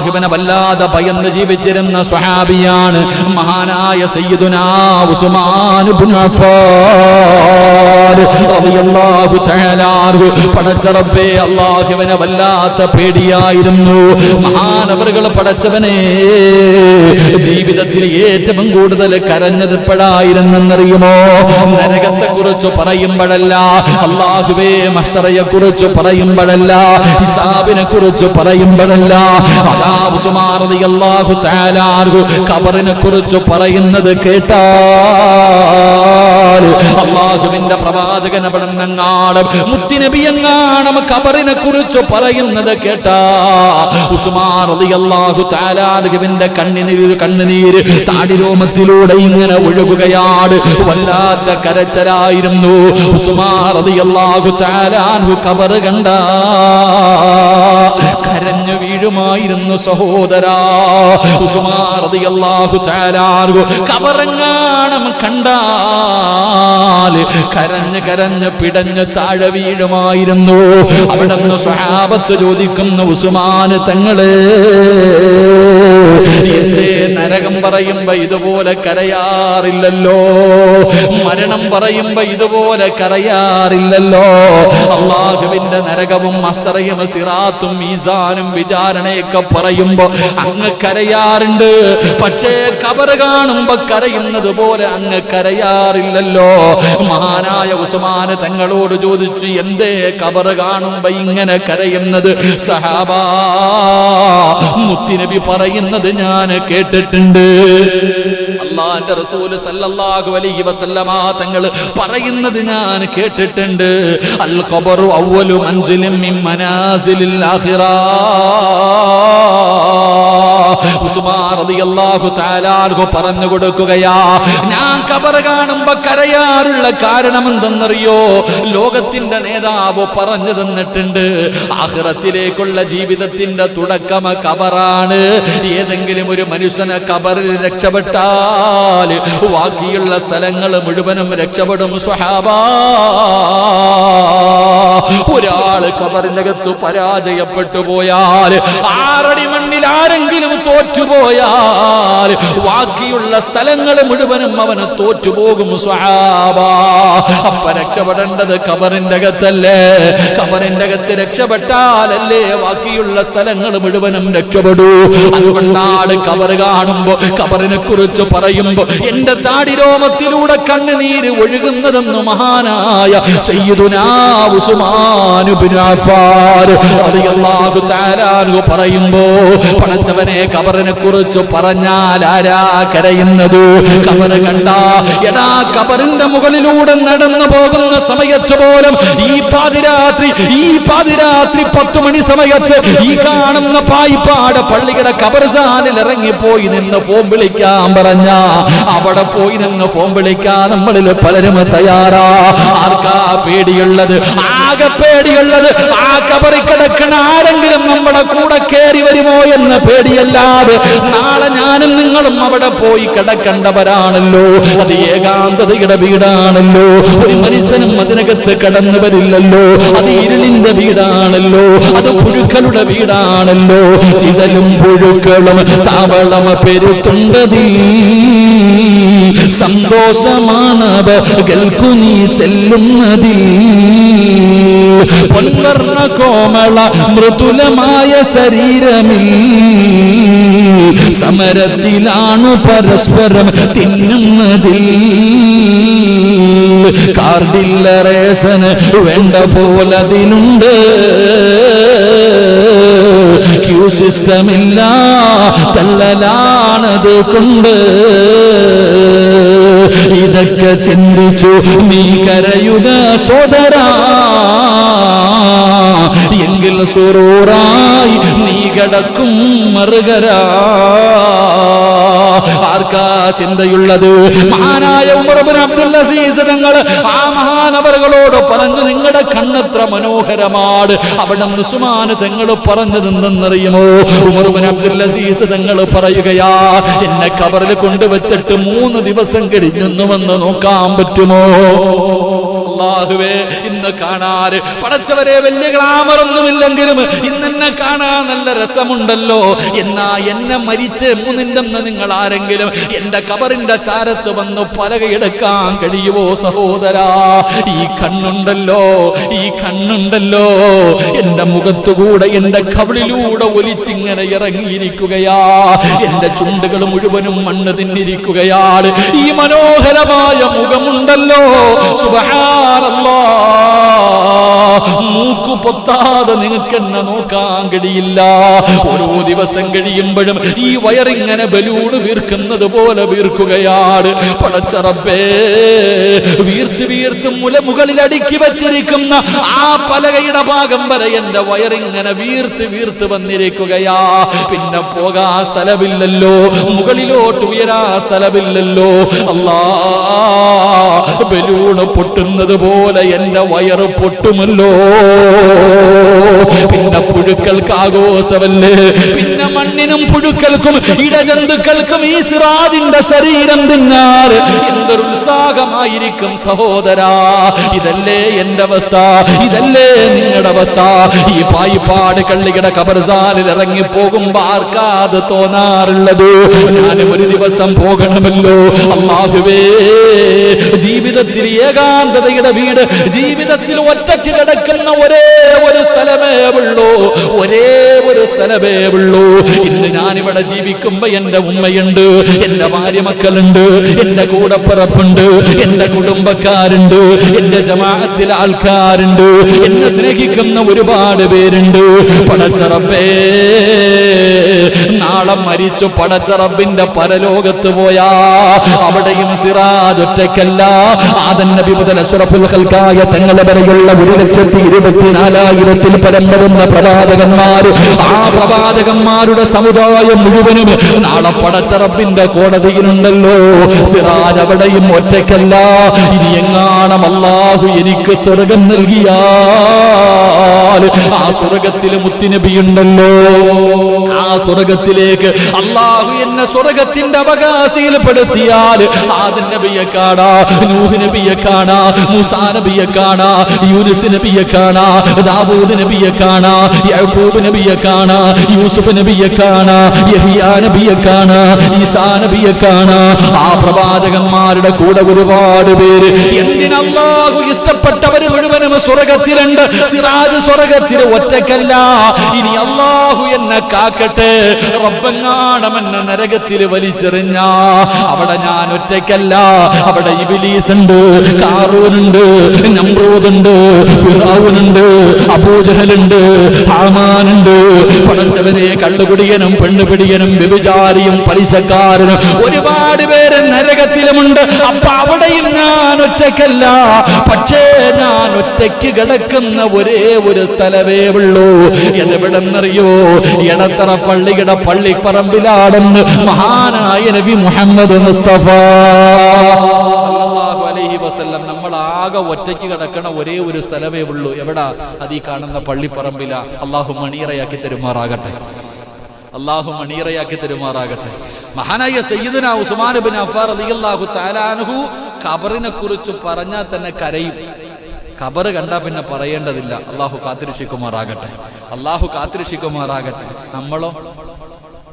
അല്ലാഹുവിനെ വല്ലാതെ ഭയന്ന് ജീവിച്ചിരുന്ന സ്വഹാബിയാണ് മഹാനായ സയ്യിദുനാ ഉസ്മാൻ ഇബ്നു അഫ്ഫാൻ റളിയല്ലാഹു തആല അൻഹു. പടച്ച റബ്ബേ, അല്ലാഹുവിനെ വല്ലാത്ത പേടിയായിരുന്നു മഹാനവറുകൾ. പടച്ചവനെ, ജീവിതത്തിൽ ഏറ്റവും കൂടുതൽ കരഞ്ഞത് എപ്പോഴായിരുന്നെന്നറിയുമോ? നരകത്തെ കുറിച്ച് പറയുമ്പോഴല്ല, അല്ലാഹുവേ മഹ്ശറയെ കുറിച്ച് പറയുമ്പോഴല്ല, ഹിസാബിനെ കുറിച്ച് പറയുമ്പോഴല്ല. അതാ ഉസ്മാൻ റളിയല്ലാഹു തആല അൻഹു ഖബറിനെ കുറിച്ച് പറയുന്നത് കേട്ടാൽ, അല്ലാഹുവിന്റെ പ്രവാചകൻ അവിടെങ്ങാണ് മുത്തുനബി എങ്ങാണം ഖബറിനെ കുറിച്ച് പറയുന്നത് കേട്ടാ ഉസ്മാൻ റളിയല്ലാഹു തആല അൻഹുവിന്റെ കണ്ണുനീര് താടിരോമത്തിലൂടെ ഇങ്ങനെ ഒഴുകുകയാണ്. വല്ലാത്ത കരച്ചിലായിരുന്നു. ഉസ്മാൻ റളിയല്ലാഹു തആല അൻഹു ഖബർ കണ്ട കരഞ്ഞു വീഴുമായിരുന്നു സഹോദരാ. ഉസ്മാൻ റളിയല്ലാഹു തആല അൻഹു ഖബറങ്ങാണം കണ്ടാൽ കരഞ്ഞ് പിടഞ്ഞ് താഴെ വീഴുമായിരുന്നു. അവിടുന്ന് സ്വഹാബത്ത് ചോദിക്കുന്നു, ഉസ്മാൻ തങ്ങളെ, എന്തേ നരകം പറയുമ്പോ ഇതുപോലെ കരയാറില്ലല്ലോ, മരണം പറയുമ്പോ ഇതുപോലെ കരയാറില്ലല്ലോ? അല്ലാഹുവിന്റെ നരകവും മഹ്ശറയും സിറാത്തും മീസാനും വിചാരണയൊക്കെ പറയുമ്പോ അങ്ങ് കരയാറുണ്ട്, പക്ഷേ ഖബർ കാണുമ്പോ കരയുന്നത് പോലെ അങ്ങ് കരയാറില്ലല്ലോ. മഹാനായ ഉസ്മാൻ തങ്ങളോട് ചോദിച്ചു, എന്തേ ഖബർ കാണുമ്പോ ഇങ്ങനെ കരയുന്നത്? സഹാബാ, മുത്തുനബി പറയുന്നത് ഞാൻ കേട്ടിട്ടുണ്ട്, അല്ലാഹുവിന്റെ റസൂൽ സല്ലല്ലാഹു അലൈഹി വസല്ലമ തങ്ങൾ പറയുന്നത് ഞാൻ കേട്ടിട്ടുണ്ട്. അൽ ഖബറു അവ്വലു മൻസിലിൻ മിൻ മനാസിലിൽ ആഖിറ. ഉസ്മാൻ റളിയല്ലാഹു തആല അൻഹു പറഞ്ഞു കൊടുക്കുകയാ, ഞാൻ ഖബർ കാണുമ്പോ കരയാറുള്ള കാരണം എന്തെന്നറിയോ? ലോകത്തിന്റെ നേതാവ് പറഞ്ഞു തന്നിട്ടുണ്ട്, ആഖിറത്തിലേക്കുള്ള ജീവിതത്തിന്റെ തുടക്കം ഖബറാണ്. ഏതെങ്കിലും ഒരു മനുഷ്യനെ ഖബറിൽ രക്ഷപ്പെട്ടാൽ ബാക്കിയുള്ള സ്ഥലങ്ങൾ മുഴുവനും രക്ഷപ്പെടും. സ്വഹാബാ, ഒരാള് ഖബറിനകത്ത് പരാജയപ്പെട്ടു പോയാൽ, 6 അടി മണ്ണിൽ ആരെങ്കിലും തോറ്റുപോയാൽ ബാക്കിയുള്ള സ്ഥലങ്ങൾ മുഴുവനും അവന് തോറ്റുപോകും. സ്വഹാബാ, അപ്പ രക്ഷപ്പെടേണ്ടത് ഖബറിന്റെ അകത്തല്ലേ? ഖബറിന്റെ അകത്ത് രക്ഷപ്പെട്ടാലല്ലേ ബാക്കിയുള്ള സ്ഥലങ്ങൾ മുഴുവനും രക്ഷപ്പെടൂ. അതുകൊണ്ടാണ് ഖബർ കാണുമ്പോ, ഖബറിനെ കുറിച്ച് പറയുമ്പോ എന്റെ താടിരോമത്തിലൂടെ കണ്ണുനീര് ഒഴുകുന്നതെന്ന് മഹാനായ സയ്യിദുനാ ഉസ്മാൻ ഇബ്നു അഫ്ഫാൻ റളിയല്ലാഹു തആല അൻഹു പറയുമ്പോ, പടച്ചവനെ, ഖബറിനെ കുറിച്ച് പറഞ്ഞാൽ ആരാ കരയുന്നത്? ഖബർ കണ്ട എടാ, ഖബറിന്റെ മുകളിലൂടെ നടന്നു പോകുന്ന സമയത്ത് പോലും ഈ പാതിരാത്രി 10 മണി സമയത്ത് ഈ കാണുന്ന പായിപ്പാട് പള്ളിയുടെ ഖബർസ്ഥാനിൽ ഇറങ്ങിപ്പോയി നിന്ന് ഫോൺ വിളിക്കാൻ പറഞ്ഞ, അവിടെ പോയി നിന്ന് ഫോൺ വിളിക്കാൻ നമ്മളിൽ പലരും തയ്യാറാ. ആർക്കാ പേടിയുള്ളത്? ആകെ പേടിയുള്ളത് ആ ഖബറിൽ കിടക്കുന്ന ആരെങ്കിലും നമ്മുടെ കൂടെ കയറി വരുമോ എന്ന പേടിയല്ലാതെ. നാളെ ഞാനും നിങ്ങളും അവിടെ പോയി കിടക്കേണ്ടവരാണല്ലോ. അത് ഏകാന്തതയുടെ വീടാണല്ലോ. ഒരു മനുഷ്യനും അതിനകത്ത് കടന്നു വരില്ലല്ലോ. അത് ഇരുളിന്റെ വീടാണല്ലോ. അത് പുഴുക്കളുടെ വീടാണല്ലോ. ചിതലും പുഴുക്കളും താവളം പെരുത്തുണ്ടതിൽ സന്തോഷമാണവകൾക്കു നീ ചെല്ലുന്നതിൽ. പൊൻവർണ്ണ കോമള മൃദുലമായ ശരീരമിൽ സമരത്തിലാണു പരസ്പരം തിന്നുന്നതിൽ. കാർഡില്ല റേസന് വേണ്ട പോലതിനുണ്ട്, ക്യൂ സിസ്റ്റമില്ല, തള്ളലാണത് കൊണ്ട്. ഇതൊക്കെ ചിന്തിച്ചു നീ കരയുക സോദരാ, എങ്കിൽ സുറൂറായി നീ കിടക്കും മറുകരാ. ആർക്കാ ചിന്തയുള്ളത്? മഹാനായ ഉമർ ഇബ്നു അബ്ദുൽ അസീസ് തങ്ങൾ ആ മഹാനവറുകളോട് പറഞ്ഞു, നിങ്ങളുടെ കണ്ണെത്ര മനോഹരമാണ്. അവിടെ ഉസ്മാൻ തങ്ങൾ പറഞ്ഞത് എന്തെന്നറിയുമോ? ഉമർ ഇബ്നു അബ്ദുൽ അസീസ് തങ്ങൾ പറയുകയാ, എന്നെ ഖബറിൽ കൊണ്ടുവച്ചിട്ട് 3 ദിവസം കഴിഞ്ഞെന്ന് വന്ന് നോക്കാൻ പറ്റുമോ? അല്ലാഹുവേ ഇന്ന് കാണാൻ പടച്ചവരെ വലിയ ഗ്ലാമറൊന്നുമില്ലെങ്കിലും ഇന്നെന്നെ കാണാൻ നല്ല രസമുണ്ടല്ലോ. എന്നാ എന്നെ മരിച്ച് മുന്നിണ്ടെന്ന് നിങ്ങൾ ആരെങ്കിലും എന്റെ കബറിന്റെ ചാരത്ത് വന്ന് പലകയെടുക്കാൻ കഴിയുമോ സഹോദരാ? ഈ കണ്ണുണ്ടല്ലോ, ഈ കണ്ണുണ്ടല്ലോ എന്റെ മുഖത്തുകൂടെ എന്റെ കവിളിലൂടെ ഒലിച്ചിങ്ങനെ ഇറങ്ങിയിരിക്കുകയാ. എന്റെ ചുണ്ടുകൾ മുഴുവനും മണ്ണ് തിന്നിരിക്കുകയാണ്. ഈ മനോഹരമായ മുഖമുണ്ടല്ലോ സുബ്ഹാനല്ലാഹ്, മൂക്കു പൊത്താതെ നിങ്ങൾക്ക് എന്നെ നോക്കാൻ കഴിയില്ല. ഓരോ ദിവസം കഴിയുമ്പോഴും ഈ വയറിങ്ങനെ ബലൂണ് വീർക്കുന്നത് പോലെ വീർക്കുകയാണ്. പടച്ച റബ്ബേ, വീർത്ത് വീർത്ത് മുകളിൽ അടുക്കി വച്ചിരിക്കുന്ന ആ പലകയുടെ ഭാഗം വരെ എന്റെ വയറിങ്ങനെ വീർത്ത് വീർത്ത് വന്നിരിക്കുകയാ. പിന്നെ പോകാൻ സ്ഥലമില്ലല്ലോ, മുകളിലോട്ട് ഉയരാ സ്ഥലമില്ലല്ലോ. അല്ലാ, ബലൂണ് പൊട്ടുന്നത് പോലെ എന്റെ വയറ് പൊട്ടുമല്ലോ. പിന്നെ പുഴുക്കൾക്ക് ആഘോഷമല്ലേ, പിന്നെ മണ്ണിനും പുഴുക്കൾക്കും ഇടജന്തുക്കൾക്കും ഈ സിറാജിന്റെ ശരീരം തിന്നാർ എന്തൊരു ഉത്സാഹമായിരിക്കും സഹോദരാ. ഇതല്ലേ എന്റെ അവസ്ഥ, ഇതല്ലേ നിങ്ങളുടെ അവസ്ഥ. ഈ പായിപ്പാട് കള്ളിയുടെ കബർസാലിൽ ഇറങ്ങിപ്പോകുമ്പോ ആർക്കാത് തോന്നാറുള്ളത്? ഞാനും ഒരു ദിവസം പോകണമല്ലോ. അല്ലാഹുവേ, ജീവിതത്തിൽ ഏകാന്തതയുടെ വീട്, ജീവിതത്തിൽ ഒറ്റയ്ക്ക് കിടക്കുന്ന ഒരേ ഒരു സ്ഥലമേ ഉള്ളൂ, ഒരേ ഒരു സ്ഥലമേ ഉള്ളൂ. ഇന്ന് ഞാനിവിടെ ജീവിക്കുമ്പോ എന്റെ ഉമ്മയുണ്ട്, എന്റെ ഭാര്യ മക്കളുണ്ട്, എന്റെ കൂടപ്പിറപ്പുണ്ട്, എന്റെ കുടുംബക്കാരുണ്ട്, എന്റെ ജമാഅത്തിലെ ആൾക്കാരുണ്ട്, എന്നെ സ്നേഹിക്കുന്ന ഒരുപാട് പേരുണ്ട്. പടച്ച റബ്ബേ, നാളെ മരിച്ചു പടച്ച റബ്ബിന്റെ പരലോകത്ത് പോയാ അവിടെയും സിറാജ് ഒറ്റയ്ക്കല്ല. ആദം നബി മുതൽ അഷ്റഫുൽ ഖൽഖായ തങ്ങളെ വരെയുള്ള 1,24,000 പരം വരുന്ന പ്രവാചകന്മാർ, ആ പ്രവാചകന്മാരുടെ സമുദായം മുഴുവനും നാളെ പടച്ച റബ്ബിന്റെ കോടതിയിലുണ്ടല്ലോ. സിറാജ് അവിടെയും ഒറ്റയ്ക്കല്ല. ഇനി എങ്ങാണം അല്ലാഹു എനിക്ക് സ്വർഗം നൽകിയാൽ ആ സ്വർഗത്തിൽ മുത്തുനബിയുണ്ടല്ലോ. ആ സ്വർഗത്തിലേക്ക് അല്ലാഹു എന്നെ സ്വർഗത്തിന്റെ അവകാശയിൽപ്പെടുത്തിയാൽ ആദം നബിയെ കാണാ, നൂഹ് നബിയെ കാണാ, മൂസാ നബിയെ കാണാ, യൂനുസ് നബിയെ കാണാ, ദാവൂദ് നബിയെ കാണാ, യാക്കൂബ് നബിയെ കാണാ, യൂസുഫ് നബിയെ കാണാ, യഹ്യാ നബിയെ കാണാ, ഈസാ നബിയെ കാണാ. ആ പ്രവാചകന്മാരുടെ കൂടെ ഒരുപാട് പേര്. എന്തിനാ അല്ലാഹു ഇഷ്ടപ്പെട്ടവർ മുഴുവനും സ്വർഗത്തിലുണ്ട്. സിറാജ് സ്വർഗത്തിൽ ഒറ്റയ്ക്കല്ല. ഇനി അല്ലാഹു എന്നെ കാക്കട്ടെ, റബ്ബെങ്ങാണം എന്നെ നരകത്തിൽ വലിച്ചെറിഞ്ഞ അവിടെ ഞാൻ ഒറ്റയ്ക്കല്ല. അവിടെ ഇബ്ലീസ് ഉണ്ട്, കാറൂനുണ്ട്, നമ്രൂദുണ്ട്, ഫിറഔനുണ്ട്, അബൂജഹലുണ്ട്, ഹാമാനുണ്ട്. പടച്ചവനെ, കള്ളുകുടിയനും പെണ്ണുപിടിയനും വ്യഭിചാരിയും പലിശക്കാരനും ഒരുപാട് പേര് നരകത്തിലുമുണ്ട്. അപ്പൊ അവിടെയും ഞാൻ ഒറ്റയ്ക്കല്ല. പക്ഷേ ഞാൻ ഒറ്റയ്ക്ക് കിടക്കുന്ന ഒരേ ഒരു സ്ഥലമേ ഉള്ളൂ. എതെവിടെന്നറിയോ? എടത്തറ പള്ളിയുടെ പള്ളിപ്പറമ്പിലാണെന്ന് മഹാനായ നബി മുഹമ്മദ് മുസ്തഫ സല്ലല്ലാഹു അലൈഹി വസല്ലം നമ്മൾ ആകെ ഒറ്റയ്ക്ക് കിടക്കണ ഒരേ ഒരു സ്ഥലമേ ഉള്ളൂ. എവിടാ? അത് ഈ കാണുന്ന പള്ളിപ്പറമ്പില. അല്ലാഹു മണിയറയാക്കി തരുമാറാകട്ടെ, അല്ലാഹു മണിയറയാക്കി തരുമാറാകട്ടെ. മഹാനായ സയ്യിദുനാ ഉസ്മാൻ ഇബ്നു അഫ്ഫാൻ റളിയല്ലാഹു തആല അൻഹു ഖബറിനെ കുറിച്ച് പറഞ്ഞാൽ തന്നെ കരയും. ഖബർ കണ്ടാ പിന്നെ പറയേണ്ടതില്ല. അല്ലാഹു കാത്തിരക്ഷിക്കുമാറാകട്ടെ, അല്ലാഹു കാത്തിരക്ഷിക്കുമാറാകട്ടെ. നമ്മളോ?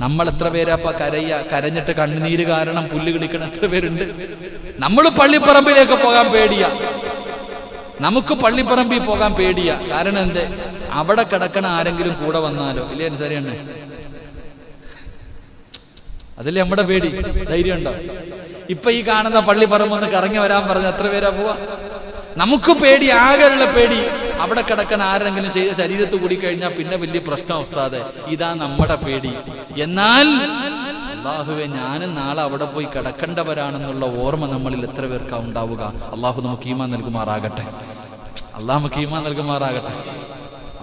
നമ്മൾ എത്ര പേരാപ്പ കരഞ്ഞിട്ട് കണ്ണുനീര് കാരണം പുല്ല് കിളിക്കണ എത്ര പേരുണ്ട്? നമ്മൾ പള്ളിപ്പറമ്പിലേക്ക് പോകാൻ പേടിയാ, നമുക്ക് പള്ളിപ്പറമ്പിൽ പോകാൻ പേടിയാ. കാരണം എന്തേ? അവിടെ കിടക്കണ ആരെങ്കിലും കൂടെ വന്നാലോ? ഇല്ലേ? ശരിയാണ്, അതല്ലേ നമ്മുടെ പേടി. ധൈര്യം ഉണ്ടോ? ഇപ്പൊ ഈ കാണുന്ന പള്ളിപ്പറമ്പൊന്ന് കറങ്ങി വരാൻ പറഞ്ഞ എത്ര പേരാ പോവാ? നമുക്ക് പേടി, ആകെയുള്ള പേടി അവിടെ കിടക്കണ ആരെങ്കിലും ശരീരത്ത് കൂടി കഴിഞ്ഞാൽ പിന്നെ വലിയ പ്രശ്നം ഉസ്താദേ. ഇതാ നമ്മുടെ പേടി. എന്നാൽ അല്ലാഹുവേ, ഞാനും നാളെ അവിടെ പോയി കിടക്കേണ്ടവരാണെന്നുള്ള ഓർമ്മ നമ്മളിൽ എത്ര പേർക്കാ ഉണ്ടാവുക? അല്ലാഹു നമുക്ക് ഈമാൻ നൽകുമാറാകട്ടെ, അല്ലാഹു നമുക്ക് ഈമാൻ നൽകുമാറാകട്ടെ,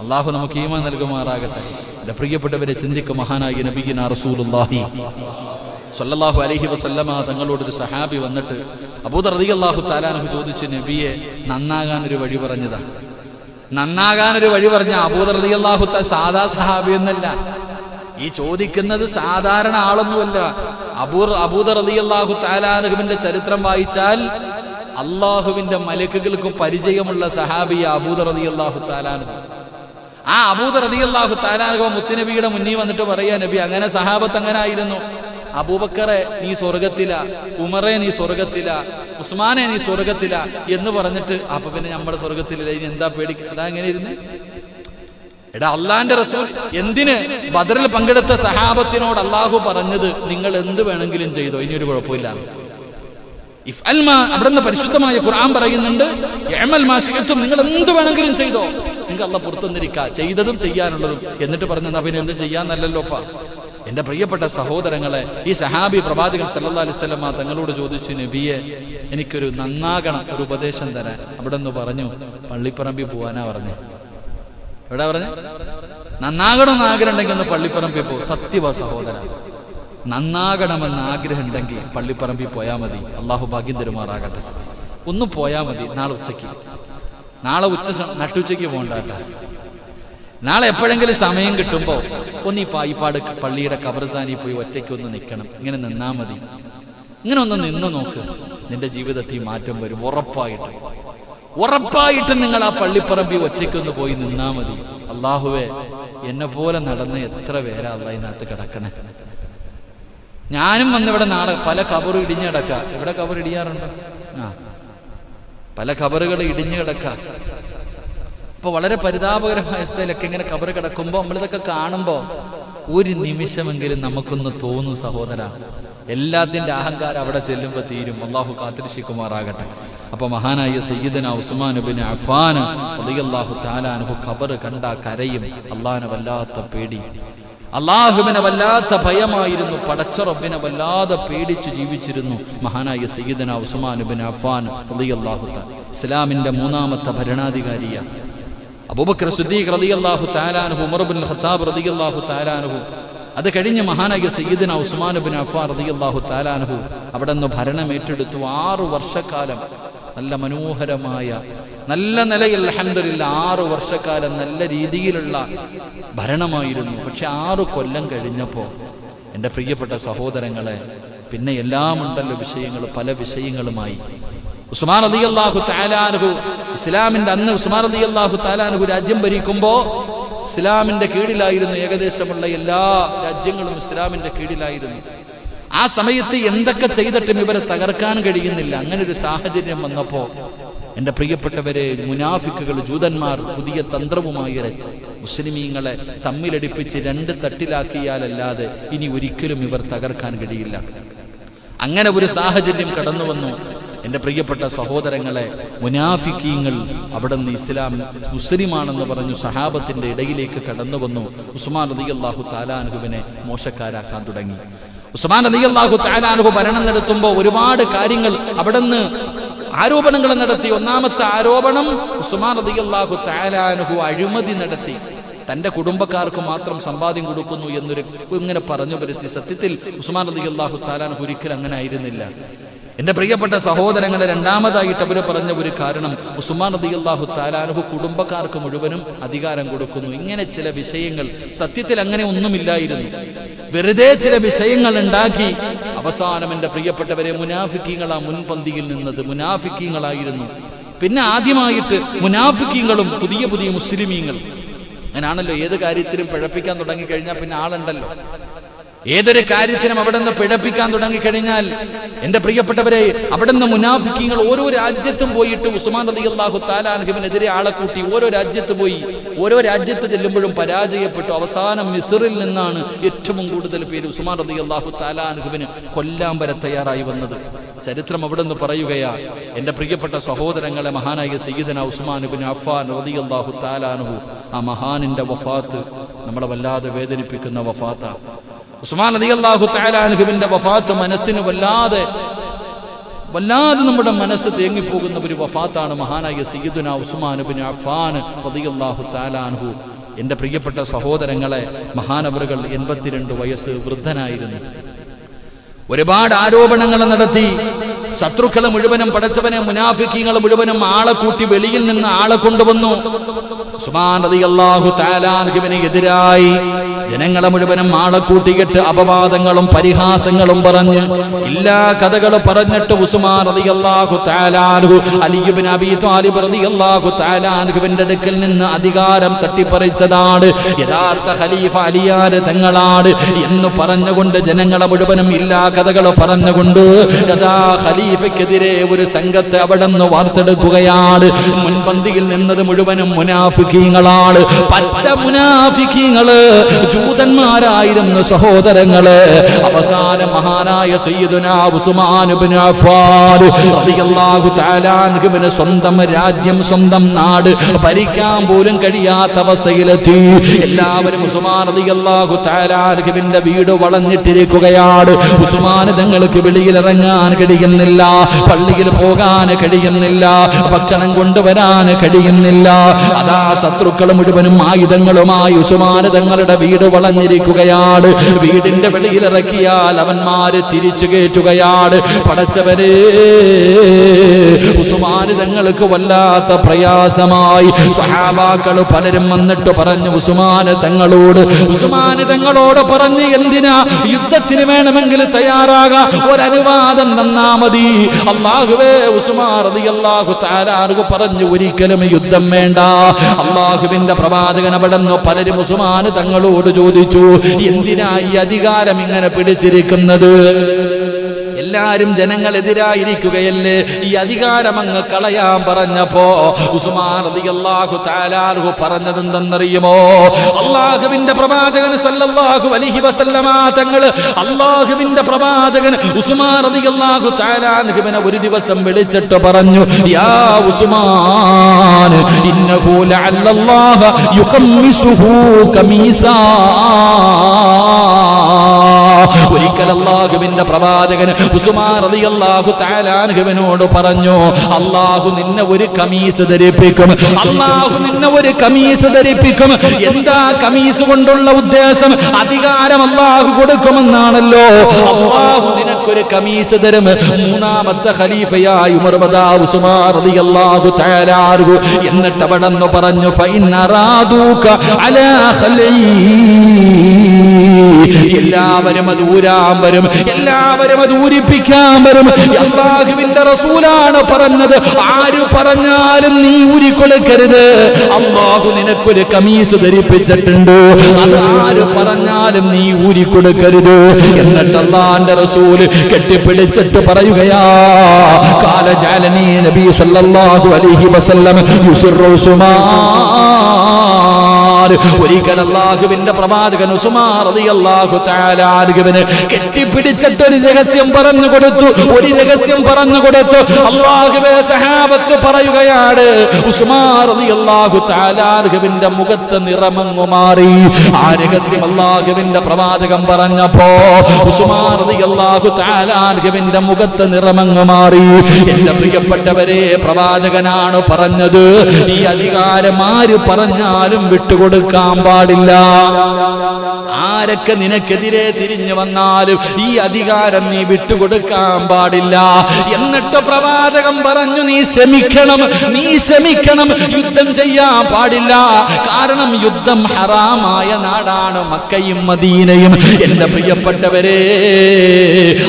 അല്ലാഹു നമുക്ക് ഈമാൻ നൽകുമാറാകട്ടെ. എന്റെ പ്രിയപ്പെട്ടവരെ, ചിന്തിക്കും. മഹാനായ നബിയിനാ റസൂലുള്ളാഹി സ്വല്ലല്ലാഹു അലൈഹി വസല്ലമ തങ്ങളോടൊരു സഹാബി വന്നിട്ട് അബൂദർ റളിയല്ലാഹു തആല അൻഹു ചോദിച്ചു, നബിയെ, നന്നാകാനൊരു വഴി പറഞ്ഞതാ. നന്നാകാനൊരു വഴി പറഞ്ഞ അബൂദർ റളിയല്ലാഹു തആല സാധാ സഹാബി എന്നല്ല, ഈ ചോദിക്കുന്നത് സാധാരണ ആളൊന്നുമല്ല. അബൂദർ റളിയല്ലാഹു തആല അൻഹുവിന്റെ ചരിത്രം വായിച്ചാൽ അള്ളാഹുവിന്റെ മലക്കുകൾക്ക് പരിചയമുള്ള സഹാബിയ അബൂദർ റളിയല്ലാഹു തആല അൻഹു. ആ അബൂദർ റളിയല്ലാഹു തആല അൻഹു മുത്തുനബിയുടെ മുന്നിൽ വന്നിട്ട് പറയാ, നബി അങ്ങനെ സഹാബത്ത് അങ്ങനെ ആയിരുന്നു. അബൂബക്കറെ നീ സ്വർഗത്തില, ഉമറെ നീ സ്വർഗത്തില, ഉസ്മാനെ നീ സ്വർഗത്തില എന്ന് പറഞ്ഞിട്ട് അപ്പൊ പിന്നെ നമ്മുടെ സ്വർഗത്തിലില്ല, ഇനി എന്താ പേടിക്കുക? അതാ എങ്ങനെ ഇരുന്ന് എടാ അള്ളാന്റെ റസൂൽ എന്തിന് ബദറിൽ പങ്കെടുത്ത സഹാബത്തിനോട് അള്ളാഹു പറഞ്ഞത് നിങ്ങൾ എന്ത് വേണമെങ്കിലും ചെയ്തോ, ഇനിയൊരു കുഴപ്പമില്ല. അവിടുന്ന് പരിശുദ്ധമായ ഖുർആൻ പറയുന്നുണ്ട്, നിങ്ങൾ എന്ത് വേണമെങ്കിലും ചെയ്തോ, നിങ്ങൾ അള്ളാഹ് പുറത്തുനിന്നിരിക്കുക, ചെയ്തതും ചെയ്യാനുള്ളതും. എന്നിട്ട് പറഞ്ഞ പിന്നെ എന്ത് ചെയ്യാന്നല്ലല്ലോപ്പാ. എന്റെ പ്രിയപ്പെട്ട സഹോദരങ്ങളെ, ഈ സഹാബി പ്രവാചകൻ സല്ലല്ലാഹു അലൈഹി വസല്ലം തങ്ങളോട് ചോദിച്ചു, നബിയെ എനിക്കൊരു നന്നാകണം, ഒരു ഉപദേശം തരാൻ. അവിടെ നിന്ന് പറഞ്ഞു, പള്ളിപ്പറമ്പിൽ പോവാനാ പറഞ്ഞു. എവിടെ പറഞ്ഞു? നന്നാകണമെന്ന് ആഗ്രഹം ഉണ്ടെങ്കിൽ ഒന്ന് പള്ളിപ്പറമ്പിൽ പോകും. സത്യവാ സഹോദര, നന്നാകണമെന്ന് ആഗ്രഹം ഉണ്ടെങ്കിൽ പള്ളിപ്പറമ്പിൽ പോയാൽ മതി. അള്ളാഹു ഭാഗ്യം തരുമാറാകട്ടെ. ഒന്ന് പോയാൽ മതി. നാളെ ഉച്ചയ്ക്ക്, നാളെ നട്ടുച്ചയ്ക്ക് പോകണ്ടാട്ടെ. നാളെ എപ്പോഴെങ്കിലും സമയം കിട്ടുമ്പോൾ ഒന്ന് ഈ പായിപ്പാട് പള്ളിയുടെ ഖബർസ്ഥാനിൽ പോയി ഒറ്റയ്ക്ക് ഒന്ന് നിൽക്കണം. ഇങ്ങനെ നിന്നാ മതി. ഇങ്ങനെ ഒന്ന് നിന്ന് നോക്ക്, നിന്റെ ജീവിതത്തിൽ മാറ്റം വരും. ഉറപ്പായിട്ടും നിങ്ങൾ ആ പള്ളിപ്പറമ്പിൽ ഒറ്റയ്ക്കൊന്ന് പോയി നിന്നാ മതി. അള്ളാഹുവേ, എന്നെ പോലെ നടന്ന് എത്ര പേരാ അള്ളാഹ് ഇതിനകത്ത് കിടക്കണേ. ഞാനും വന്നിവിടെ നാളെ പല ഖബറും ഇടിഞ്ഞു കിടക്കുക. ഇവിടെ ഖബർ ഇടിയാറുണ്ട്. പല ഖബറുകൾ ഇടിഞ്ഞു കിടക്കുക. ഇപ്പൊ വളരെ പരിതാപകരമായ അവസ്ഥയിലൊക്കെ ഇങ്ങനെ ഖബർ കിടക്കുമ്പോൾ നമ്മളിതൊക്കെ കാണുമ്പോൾ ഒരു നിമിഷമെങ്കിലും നമുക്കൊന്ന് തോന്നും, സഹോദര, എല്ലാത്തിന്റെ അഹങ്കാരം അവിടെ ചെല്ലുമ്പോൾ തീരും. അള്ളാഹു കാത്തിരക്ഷിക്കുമാറാകട്ടെ. അപ്പൊ മഹാനായ സയ്യിദന ഉസ്മാൻ ഇബ്നു അഫ്ഫാൻ റളിയല്ലാഹു തആല അൻഹു ഖബർ കണ്ട കരയും. അള്ളാഹിനെ വല്ലാത്ത പേടി, അള്ളാഹുവിനെ വല്ലാത്ത ഭയമായിരുന്നു. പടച്ച റബ്ബിനെ വല്ലാതെ പേടിച്ചു ജീവിച്ചിരുന്നു മഹാനായ സയ്യിദന ഉസ്മാൻ ഇബ്നു അഫ്ഫാൻ റളിയല്ലാഹു തആല. ഇസ്ലാമിന്റെ മൂന്നാമത്തെ ഭരണാധികാരിയ അബൂബക്കർ സിദ്ദീഖ് റളിയല്ലാഹു തആല അൻഹു, ഉമർ ഇബ്നുൽ ഖത്താബ് റളിയല്ലാഹു തആല അൻഹു, അത് കഴിഞ്ഞ് മഹാനായ സയ്യിദന ഉസ്മാൻ ഇബ്നു അഫ്ഫാൻ റളിയല്ലാഹു തആല അൻഹു അവിടെ നിന്ന് ഭരണം ഏറ്റെടുത്തു. 6 വർഷക്കാലം നല്ല മനോഹരമായ നല്ല നിലയിൽ അൽഹംദുലില്ലാ 6 വർഷക്കാലം നല്ല രീതിയിലുള്ള ഭരണമായിരുന്നു. പക്ഷെ 6 കൊല്ലം കഴിഞ്ഞപ്പോൾ എൻ്റെ പ്രിയപ്പെട്ട സഹോദരങ്ങളെ, പിന്നെ എല്ലാം ഉണ്ടല്ലോ വിഷയങ്ങൾ, പല വിഷയങ്ങളുമായി. ഉസ്മാൻ റളിയല്ലാഹു തആല അൻഹു ഇസ്ലാമിന്റെ അന്ന് ഉസ്മാൻ റളിയല്ലാഹു തആല അൻഹു രാജ്യം ഭരിക്കുമ്പോൾ ഇസ്ലാമിന്റെ കീഴിലായിരുന്നു. ഏകദേശമുള്ള എല്ലാ രാജ്യങ്ങളും ഇസ്ലാമിന്റെ കീഴിലായിരുന്നു. ആ സമയത്ത് എന്തൊക്കെ ചെയ്തിട്ടും ഇവരെ തകർക്കാൻ കഴിയുന്നില്ല. അങ്ങനെ ഒരു സാഹചര്യം വന്നപ്പോ എൻ്റെ പ്രിയപ്പെട്ടവരെ, മുനാഫിക്കുകൾ, ജൂതന്മാർ പുതിയ തന്ത്രവുമായി ഇറക്കി. മുസ്ലിമീങ്ങളെ തമ്മിലടിപ്പിച്ച് 2 തട്ടിലാക്കിയാലല്ലാതെ ഇനി ഒരിക്കലും ഇവർ തകർക്കാൻ കഴിയില്ല. അങ്ങനെ ഒരു സാഹചര്യം കടന്നു വന്നു. എൻ്റെ പ്രിയപ്പെട്ട സഹോദരങ്ങളെ, മുനാഫിക്കീങ്ങൾ അവിടെ നിന്ന് ഇസ്ലാം മുസ്ലിമാണെന്ന് പറഞ്ഞു സഹാബത്തിന്റെ ഇടയിലേക്ക് കടന്നു വന്നു. ഉസ്മാൻ റളിയല്ലാഹു തആല അൻഹുവിനെ മോശക്കാരാക്കാൻ തുടങ്ങി. ഉസ്മാൻ റളിയല്ലാഹു തആല അൻഹു ഭരണം നടത്തുമ്പോൾ ഒരുപാട് കാര്യങ്ങൾ അവിടെ നിന്ന് ആരോപണങ്ങൾ നടത്തി. ഒന്നാമത്തെ ആരോപണം, ഉസ്മാൻ റളിയല്ലാഹു തആല അൻഹു അഴിമതി നടത്തി. തന്റെ കുടുംബക്കാർക്ക് മാത്രം സമ്പാദ്യം കൊടുക്കുന്നു എന്നൊരു ഇങ്ങനെ പറഞ്ഞു വരുത്തി. സത്യത്തിൽ ഉസ്മാൻ റളിയല്ലാഹു തആല അൻഹു ഒരിക്കലും അങ്ങനെ ആയിരുന്നില്ല. എൻ്റെ പ്രിയപ്പെട്ട സഹോദരങ്ങളെ, രണ്ടാമതായിട്ട് അവർ പറഞ്ഞ ഒരു കാരണം, ഉസ്മാൻ റളിയല്ലാഹു തആല അൻഹു കുടുംബക്കാർക്ക് മുഴുവനും അധികാരം കൊടുക്കുന്നു. ഇങ്ങനെ ചില വിഷയങ്ങൾ, സത്യത്തിൽ അങ്ങനെ ഒന്നുമില്ലായിരുന്നു. വെറുതെ ചില വിഷയങ്ങൾ ഉണ്ടാക്കി അവസാനം എൻ്റെ പ്രിയപ്പെട്ടവരെ മുനാഫിക്കീങ്ങളാ മുൻപന്തിയിൽ നിന്നത്. മുനാഫിക്കീങ്ങളായിരുന്നു. പിന്നെ ആദ്യമായിട്ട് മുനാഫിക്കീങ്ങളും പുതിയ പുതിയ മുസ്ലിമീങ്ങൾ. അങ്ങനാണല്ലോ, ഏത് കാര്യത്തിലും പിഴപ്പിക്കാൻ തുടങ്ങിക്കഴിഞ്ഞാൽ പിന്നെ ആളുണ്ടല്ലോ. ഏതൊരു കാര്യത്തിനും അവിടെ നിന്ന് പിഴപ്പിക്കാൻ തുടങ്ങിക്കഴിഞ്ഞാൽ എൻ്റെ പ്രിയപ്പെട്ടവരെ, അവിടെ നിന്ന് മുനാഫിക്കീങ്ങൾ ഓരോ രാജ്യത്തും പോയിട്ട് ഉസ്മാൻ റളിയല്ലാഹു തആല അൻഹുവിനെതിരെ ആളെ കൂട്ടി ഓരോ രാജ്യത്ത് പോയി. ഓരോ രാജ്യത്ത് ചെല്ലുമ്പോഴും പരാജയപ്പെട്ടു. അവസാനം മിസ്റിൽ നിന്നാണ് ഏറ്റവും കൂടുതൽ പേര് ഉസ്മാൻ റളിയല്ലാഹു തആല അൻഹുവിനെ കൊല്ലാൻ വരെ തയ്യാറായി വന്നത്. ചരിത്രം അവിടെ നിന്ന് പറയുകയാ. എൻ്റെ പ്രിയപ്പെട്ട സഹോദരങ്ങളെ, മഹാനായ സയ്യിദന ഉസ്മാൻ ഇബ്നു അഫ്ഫാൻ റളിയല്ലാഹു തആല അൻഹു, ആ മഹാനിന്റെ വഫാത്ത് നമ്മളെ വല്ലാതെ വേദനിപ്പിക്കുന്ന വഫാത്താ. ഉസ്മാൻ റളിയല്ലാഹു തആല അൻഹുവിന്റെ വഫാത്ത് മനസ്സിന് വല്ലാതെ നമ്മുടെ മനസ്സ് തേങ്ങിപ്പോകുന്ന ഒരു വഫാത്താണ് മഹാനായ സയ്യിദുന ഉസ്മാൻ ഇബ്നു അഫ്ഫാൻ റളിയല്ലാഹു തആല അൻഹു. എൻ്റെ പ്രിയപ്പെട്ട സഹോദരങ്ങളെ, മഹാനവറുകൾ 82 വയസ്സ് വൃദ്ധനായിരുന്നു. ഒരുപാട് ആരോപണങ്ങൾ നടത്തി. ശത്രുക്കളെ മുഴുവനും, പടച്ചവനെ മുനാഫിക്കീങ്ങളെ മുഴുവനും ആളെ കൂട്ടി വെളിയിൽ നിന്ന് ആളെ കൊണ്ടുവന്നു. ഉസ്മാൻ റളിയല്ലാഹു തആല അൻഹുവിന് എതിരായി ജനങ്ങളെ മുഴുവനും ആളെ കൂട്ടിയിട്ട് അപവാദങ്ങളും പരിഹാസങ്ങളും പറഞ്ഞ് എല്ലാ കഥകൾ പറഞ്ഞിട്ട് ഉസ്മാൻ റളിയല്ലാഹു തആല അൻഹു അലി ഇബ്നു അബീ ത്വാലിബ് റളിയല്ലാഹു തആല അൻഹുവിന്റെ അടുക്കൽ നിന്ന് അധികാരം തട്ടിപ്പറിച്ചതാണ്, യഥാർത്ഥ ഖലീഫ അലിയാർ തങ്ങളാണ് എന്ന് പറഞ്ഞുകൊണ്ട് ജനങ്ങളെ മുഴുവനും എല്ലാ കഥകൾ പറഞ്ഞുകൊണ്ട് യഥാ ഖലീഫയ്ക്കെതിരെ ഒരു സംഘത്തെ അവിടെ നിന്ന് വാർത്തെടുക്കുകയാണ്. മുൻപന്തിയിൽ നിന്നത് മുഴുവനും മുനാഫിഖീങ്ങളാണ്, പച്ച മുനാഫിഖീങ്ങള്, ജൂതന്മാരായിരുന്നു സഹോദരങ്ങള്. അവസാനം മഹാനായ സയ്യിദുനാ ഉസ്മാൻ ഇബ്നു അഫ്ഫാൻ റളിയല്ലാഹു തആല അൻഹുവിന് സ്വന്തം രാജ്യം, സ്വന്തം നാട് ഭരിക്കാൻ പോലും കഴിയാത്ത അവസ്ഥയിലെത്തി. എല്ലാവരും ഉസ്മാൻ റളിയല്ലാഹു തആല അൻഹുവിന്റെ വീട് വളഞ്ഞിട്ടിരിക്കുകയാണ്. ഉസ്മാൻ തങ്ങൾക്ക് വെളിയിലിറങ്ങാൻ കഴിയുന്നില്ല, പള്ളിയിൽ പോകാൻ കഴിയുന്നില്ല, ഭക്ഷണം കൊണ്ടുവരാൻ കഴിയുന്നില്ല. അതാ ശത്രുക്കൾ മുഴുവനും ആയുധങ്ങളുമായി ഉസ്മാൻ തങ്ങളുടെ വീട് വളഞ്ഞിരിക്കുകയാണ്. വീടിന്റെ വെളിയിലിറക്കിയാൽ അവന്മാര് തിരിച്ചു കയറ്റുകയാണ്. പടച്ചവരെ, ഉസ്മാൻ തങ്ങൾക്ക് വല്ലാത്ത പ്രയാസമായി. സഹാബാക്കൾ പലരും വന്നിട്ട് പറഞ്ഞു ഉസ്മാൻ തങ്ങളോട് പറഞ്ഞു, എന്തിനാ യുദ്ധത്തിന് വേണമെങ്കിൽ തയ്യാറാകാം, ഒരനുവാദം തന്നാ മതി. അല്ലാഹുവേ, ഉസ്മാൻ റളിയല്ലാഹു തആല അൻഹു പറഞ്ഞു, ഒരിക്കലും യുദ്ധം വേണ്ട. അല്ലാഹുവിന്റെ പ്രവാചകൻ അവിടെ നിന്ന് പലരും ഉസ്മാൻ തങ്ങളോട് ചോദിച്ചു, എന്തിനാ ഈ അധികാരം ഇങ്ങനെ പിടിച്ചിരിക്കുന്നത്? എല്ലാരും ജനങ്ങളെതിരായിരിക്കുകയല്ലേ, ഈ അധികാരം അങ്ങ് കളയാൻ പറഞ്ഞപ്പോ ഉസ്മാൻ റളിയല്ലാഹു തആല അൻഹു പറഞ്ഞതെന്തെന്നറിയുമോ? അല്ലാഹുവിന്റെ പ്രവാചകൻ സല്ലല്ലാഹു അലൈഹി വസല്ലമ തങ്ങൾ, അല്ലാഹുവിന്റെ പ്രവാചകൻ ഉസ്മാൻ റളിയല്ലാഹു തആല അൻഹുവിനെ ഒരു ദിവസം വിളിച്ചിട്ട് പറഞ്ഞു, യാ ഉസ്മാൻ, ഇന്നഹു ലഅല്ലല്ലാഹ യുഖമ്മിസുഹു കമീസാ. ഒരിക്കൽ അല്ലാഹുവിന്റെ പ്രവാചകൻ ഉസ്മാൻ റളിയല്ലാഹു തആല അൻഹുവിനോട് പറഞ്ഞു, അല്ലാഹു നിന്നെ ഒരു കമീസ് ധരിപ്പിക്കും, അല്ലാഹു നിന്നെ ഒരു കമീസ് ധരിപ്പിക്കും. എന്താ കമീസ് കൊണ്ടുള്ള ഉദ്ദേശം? അധികാരം അല്ലാഹു കൊടുക്കുമെന്നാണല്ലോ. അല്ലാഹു നിനക്കൊരു കമീസ് തരും. മൂന്നാമത്തെ ഖലീഫയായി ഉമർ ഉസ്മാൻ റളിയല്ലാഹു തആല അൻഹു എന്നിട്ട് അവിടെ നിന്ന് പറഞ്ഞു, ഫഇൻ അറാദൂക അലാ ഖലീ. എല്ലാവരും അത് ഊരാൻ വരും, എല്ലാവരും അത് ഊരിപ്പിക്കാൻ വരും. അല്ലാഹുവിന്റെ റസൂലാണ് പറഞ്ഞത്, ആര് പറഞ്ഞാലും നീ ഊരിക്കൊടുക്കരുത്. അല്ലാഹു നിനക്കൊരു കമീസ് ധരിപ്പിച്ചിട്ടുണ്ട്, അത് ആര് പറഞ്ഞാലും നീ ഊരിക്കൊടുക്കരുത്. എന്നിട്ട് അല്ലാഹുവിന്റെ റസൂല് കെട്ടിപ്പിടിച്ചിട്ട് പറയുകയാ, ഖാല ജഅലനി നബി സല്ലല്ലാഹു അലൈഹി വസല്ലം യുസിറു ഉസ്മാൻ. ഒരിക്കൽ അല്ലാഹുവിന്റെ പ്രവാചകൻ ഉസ്മാൻ റളിയല്ലാഹു തആല അൻഹുവിനെ കെട്ടിപ്പിടിച്ചിട്ട് ഒരു രഹസ്യം പറഞ്ഞു കൊടുത്തു, ഒരു രഹസ്യം പറഞ്ഞു കൊടുത്തു. അല്ലാഹുവേ, സഹാബത്ത് പറയുകയാണ്, ഉസ്മാൻ റളിയല്ലാഹു തആല അൻഹുവിന്റെ മുഖത്ത് നിറമങ്ങു മാറി. ആ രഹസ്യം അല്ലാഹുവിന്റെ പ്രവാചകൻ പറഞ്ഞപ്പോ ഉസ്മാൻ റളിയല്ലാഹു തആല അൻഹുവിന്റെ മുഖത്ത് നിറമങ്ങു മാറി. എന്റെ പ്രിയപ്പെട്ടവരെ, പ്രവാചകനാണ് പറഞ്ഞത്, ഈ അധികാരം ആര് പറഞ്ഞാലും വിട്ടുകൊടുക്കാൻ പാടില്ല. ആരൊക്കെ നിനക്കെതിരെ തിരിഞ്ഞു വന്നാലും ഈ അധികാരം നീ വിട്ടുകൊടുക്കാൻ പാടില്ല. എന്നിട്ട് പ്രവാചകൻ പറഞ്ഞു, നീ ക്ഷമിക്കണം, നീ ക്ഷമിക്കണം, യുദ്ധം ചെയ്യാൻ പാടില്ല. കാരണം യുദ്ധം ഹറാമായ നാടാണ് മക്കയും മദീനയും. എന്റെ പ്രിയപ്പെട്ടവരെ,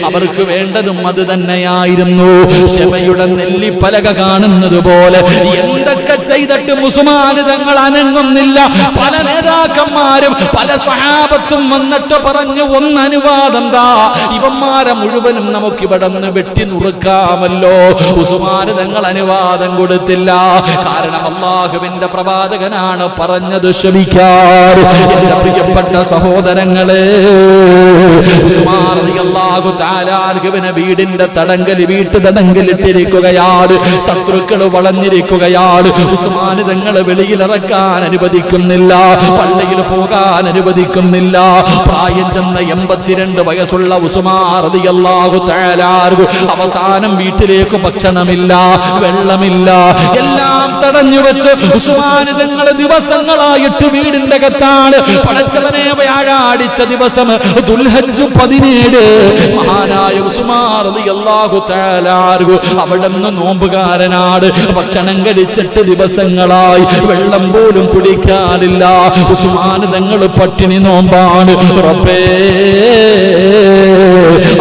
അവർക്ക് വേണ്ടതും അത് തന്നെയായിരുന്നു. ക്ഷമയുടെ നെല്ലിപ്പലക കാണുന്നത് പോലെ എന്തൊക്കെ ചെയ്തിട്ട് ഉസ്മാൻ തങ്ങൾ അനങ്ങുന്നില്ല. പല നേതാക്കന്മാരും പല സ്വഹാബത്തും വന്നിട്ട് പറഞ്ഞു, ഒന്ന് അനുവാദം താ, ഇവന്മാരെ മുഴുവനും നമുക്ക് ഇവിടെ നിന്ന് വെട്ടി നുറുക്കാമല്ലോ. ഉസ്മാൻ തങ്ങൾ അനുവാദം കൊടുത്തില്ല. കാരണം അല്ലാഹുവിന്റെ പ്രവാചകനാണ് പറഞ്ഞത്, ക്ഷമിക്കാറ്. എന്റെ പ്രിയപ്പെട്ട സഹോദരങ്ങളെ, ഉസ്മാൻ റളിയല്ലാഹു തആല അൻഹുവിനെ വീടിന്റെ വീട്ടുതടങ്കലിട്ടിരിക്കുകയാണ്. ശത്രുക്കൾ വളഞ്ഞിരിക്കുകയാണ്. ഉസ്മാൻ തങ്ങൾ വെളിയിലിറക്കാൻ അനുവദിക്കുന്നില്ല, പള്ളിയിൽ പോകാൻ അനുവദിക്കുന്നില്ല. പ്രായം ചെന്ന 82 വയസ്സുള്ള ഉസ്മാൻ റളിയല്ലാഹു തആല അൻഹു അവസാനം വീട്ടിലേക്ക് ഭക്ഷണമില്ല, വെള്ളമില്ല, എല്ലാം തടഞ്ഞു വെച്ച് ഉസ്മാൻ തങ്ങൾ ദിവസങ്ങളായിട്ട് വീടിന്റെ അകത്താണ്. പടച്ചവനെ, വ്യാഴാഴ്ച ദിവസം ദുൽഹജ്ജ് 17 മഹാനായ ഉസ്മാൻ റളിയല്ലാഹു തആല അൻഹു അവിടുന്ന് നോമ്പുകാരനാണ്. ഭക്ഷണം കഴിച്ചിട്ട് ദിവസങ്ങളായി വെള്ളം പോലും കുടിക്കാനില്ല. ഉസ്മാൻ തങ്ങൾ പട്ടിണി നോമ്പാണ്. റബ്ബേ,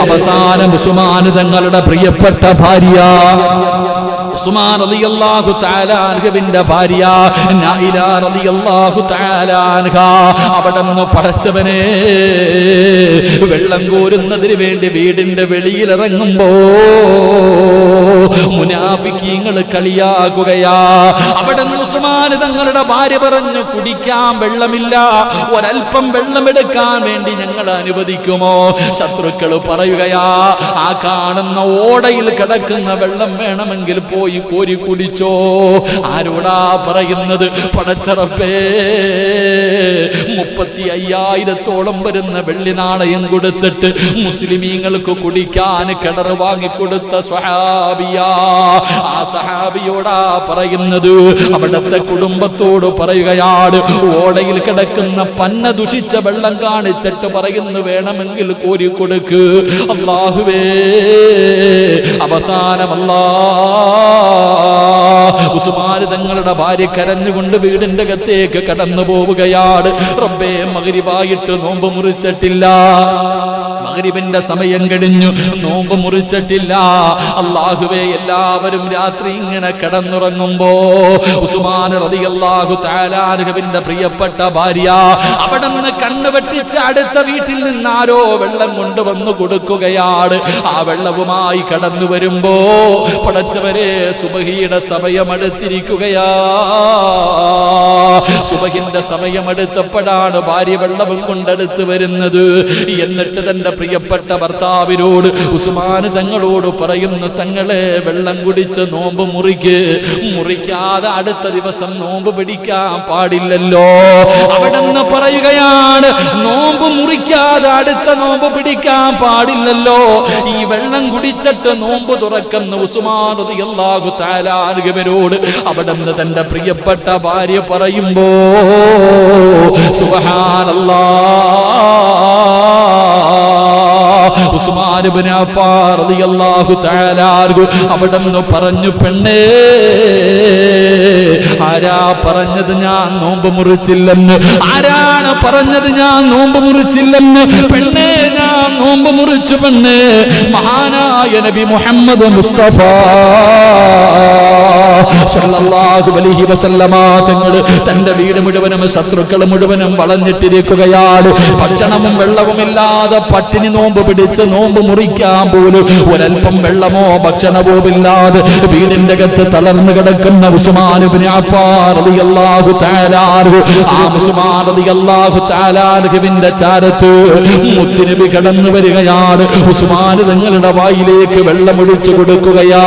അവസാനം ഉസ്മാൻ തങ്ങളുടെ പ്രിയപ്പെട്ട ഭാര്യ ഉസ്മാൻ റളിയല്ലാഹു തആല അൻഹുവിന്റെ ഭാര്യ നായില റളിയല്ലാഹു തആല അൻഹ അവിടുന്ന് പടച്ചവനെ വെള്ളം കോരുന്നതിന് വേണ്ടി വീടിന്റെ വെളിയിൽ ഇറങ്ങുമ്പോ മുനാഫിക്കീങ്ങൾ കളിയാകുകയാ. അവിടുന്ന് ഉസ്മാൻ തങ്ങളുടെ ഭാര്യ പറഞ്ഞു, കുടിക്കാൻ വെള്ളമില്ല, ഒരൽപ്പം വെള്ളമെടുക്കാൻ വേണ്ടി ഞങ്ങൾ അനുവദിക്കുമോ? ശത്രുക്കൾ പറയുകയാ, ആ കാണുന്ന ഓടയിൽ കിടക്കുന്ന വെള്ളം വേണമെങ്കിൽ പോയി കോരി കുടിച്ചോ. ആരോടാ പറയുന്നത്? പടച്ചറപ്പേ, 35,000 വരുന്ന വെള്ളി നാണയം കൊടുത്തിട്ട് മുസ്ലിമീങ്ങൾക്ക് കുടിക്കാൻ കിണർ വാങ്ങിക്കൊടുത്ത സ്വഹാബിയാ. ആ സഹാബിയോടാ പറയുന്നത്. അവിടുത്തെ കുടുംബത്തോട് പറയുകയാണ്, ഓടയിൽ കിടക്കുന്ന പന്ന ദുഷിച്ച വെള്ളം കാണിച്ചിട്ട് പറയുന്നു, വേണമെങ്കിൽ കോരി കൊടുക്ക്. അല്ലാഹുവേ, അവസാനമല്ലാ ഉസ്മാൻ തങ്ങളുടെ ഭാര്യ കരഞ്ഞുകൊണ്ട് വീടിന്റെ അകത്തേക്ക് കടന്നു പോവുകയാണ്. റബ്ബേ, മഗ്രിബായിട്ട് നോമ്പ് മുറിച്ചിട്ടില്ല. മഗ്രിബിന്റെ സമയം കഴിഞ്ഞു, നോമ്പ് മുറിച്ചിട്ടില്ല. അല്ലാഹുവേ, എല്ലാവരും രാത്രി ഇങ്ങനെ കിടന്നുറങ്ങുമ്പോ ഉസ്മാൻ റളിയല്ലാഹു തആല അൻഹുവിന്റെ പ്രിയപ്പെട്ട ഭാര്യ അവിടുന്ന് കണ്ണു വെട്ടിച്ച് അടുത്ത വീട്ടിൽ നിന്നാരോ വെള്ളം കൊണ്ടുവന്നു കൊടുക്കുകയാണ്. ആ വെള്ളവുമായി കടന്നു വരുമ്പോ പടച്ചവരെ, സുബഹിയുടെ സമയം അടുത്തിരിക്കുകയാ. സുബഹിന്റെ സമയം അടുത്തപ്പോഴാണ് ഭാര്യ വെള്ളവും കൊണ്ടെടുത്ത് വരുന്നത്. എന്നിട്ട് തന്റെ പ്രിയപ്പെട്ട ഭർത്താവിനോട് ഉസ്മാൻ തങ്ങളോട് പറയുന്നു, തങ്ങളെ വെള്ളം കുടിച്ച് നോമ്പ് മുറിക്കാതെ അടുത്ത ദിവസം നോമ്പ് പിടിക്കാൻ പാടില്ലല്ലോ. അവിടെന്ന് പറയുകയാണ്, നോമ്പ് മുറിക്കാതെ അടുത്ത നോമ്പ് പിടിക്കാൻ പാടില്ലല്ലോ. ഈ വെള്ളം കുടിച്ചിട്ട് നോമ്പ് തുറക്കുന്ന ഉസ്മാൻ റളിയല്ലാഹു തആല അൻഹുവിനോട് അവിടെന്ന് തന്റെ പ്രിയപ്പെട്ട ഭാര്യ പറയുമ്പോ സുബ്ഹാനല്ലാഹ്, ഉസ്മാൻ ഇബ്നു അഫ്ഫാൻ റളിയല്ലാഹു തആല അൻഹു അവിടെന്ന് പറഞ്ഞു, പെണ്ണേ, ആരാ പറഞ്ഞത് ഞാൻ നോമ്പ് മുറിച്ചില്ലെന്ന്? ആരാണ് പറഞ്ഞത് ഞാൻ നോമ്പ് മുറിച്ചില്ലെന്ന്? പെണ്ണേ, ഞാൻ നോമ്പ് മുറിച്ചു. പെണ്ണേ, മഹാനായ നബി മുഹമ്മദ് മുസ്തഫ സല്ലല്ലാഹു അലൈഹി വസല്ലമ തങ്ങൾ തന്റെ വീട് മുഴുവനും ശത്രുക്കൾ മുഴുവനും വളഞ്ഞിട്ടിരിക്കുകയാണ്. ഭക്ഷണവും വെള്ളവുമില്ലാതെ പട്ടിണി നോമ്പ് പിടിച്ച് നോമ്പ് മുറിക്കാൻ പോലും ഒരൽപ്പം വെള്ളമോ ഭക്ഷണമോ ഇല്ലാതെ വീടിന്റെ അകത്ത് തളർന്നു കിടക്കുന്ന ഉസ്മാൻ ഇബ്നു അഫ്ഫാൻ റളിയല്ലാഹു തആല അൻഹു, ആ ഉസ്മാൻ റളിയല്ലാഹു തആല അൻഹുവിന്റെ ചാരത്ത് മുത്തുനബി കടന്നു വരികയാണ്. ഉസ്മാൻ തങ്ങളുടെ വായിലേക്ക് വെള്ളമൊഴിച്ചു കൊടുക്കുകയാ.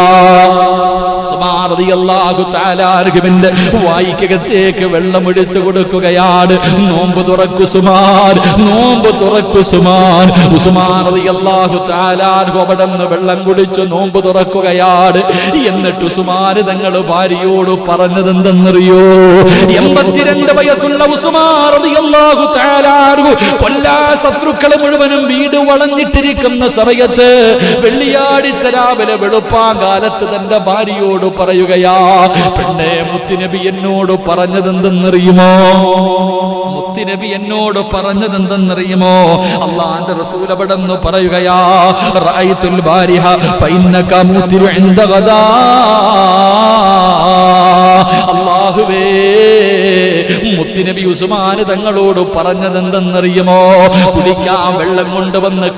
ഉസ്മാൻ റളിയല്ലാഹു തആല അൻഹുവിന്റെ വായിക്കകത്തേക്ക് വെള്ളമൊഴിച്ചു കൊടുക്കുകയാണ്. നോമ്പ് തുറക്കു ഉസ്മാൻ, നോമ്പ് തുറക്കു ഉസ്മാൻ. ഉസ്മാൻ റളിയല്ലാഹു തആല അൻഹു അവിടുന്ന് വെള്ളം കുടിച്ചു നോമ്പ് തുറക്കുകയാണ്. എന്നിട്ട് ഉസ്മാൻ തങ്ങൾ ഭാര്യയോട് പറഞ്ഞത് എന്തെന്നറിയോ? 82 വയസ്സുള്ള ഉസ്മാൻ റളിയല്ലാഹു തആല അൻഹു കൊല്ലാ ശത്രുക്കളെ മുഴുവനും വീട് വളഞ്ഞിട്ടിരിക്കുന്ന സമയത്ത് വെള്ളിയാഴ്ച രാവിലെ വെളുപ്പാങ്കാലത്ത് തന്റെ ഭാര്യയോട് പറയുകയാ, പെണ്ണെ, മുത്തുനബി എന്നോട് പറഞ്ഞതെന്തെന്നറിയുമോ? മുത്തുനബി എന്നോട് പറഞ്ഞതെന്തെന്നറിയുമോ? അല്ലാഹുവിന്റെ റസൂൽ അവിടെന്ന് പറയുകയാ, റഅയ്തുൽ ബാരിഹ ഫഇന്നക മുതിരു ഇൻദ ഗദാ. അല്ലാഹുവേ, മുത്തുനബി ഉസ്മാൻ തങ്ങളോട് പറഞ്ഞതെന്തെന്നറിയുമോ? കുടിക്കാൻ വെള്ളം കൊണ്ടുവന്ന്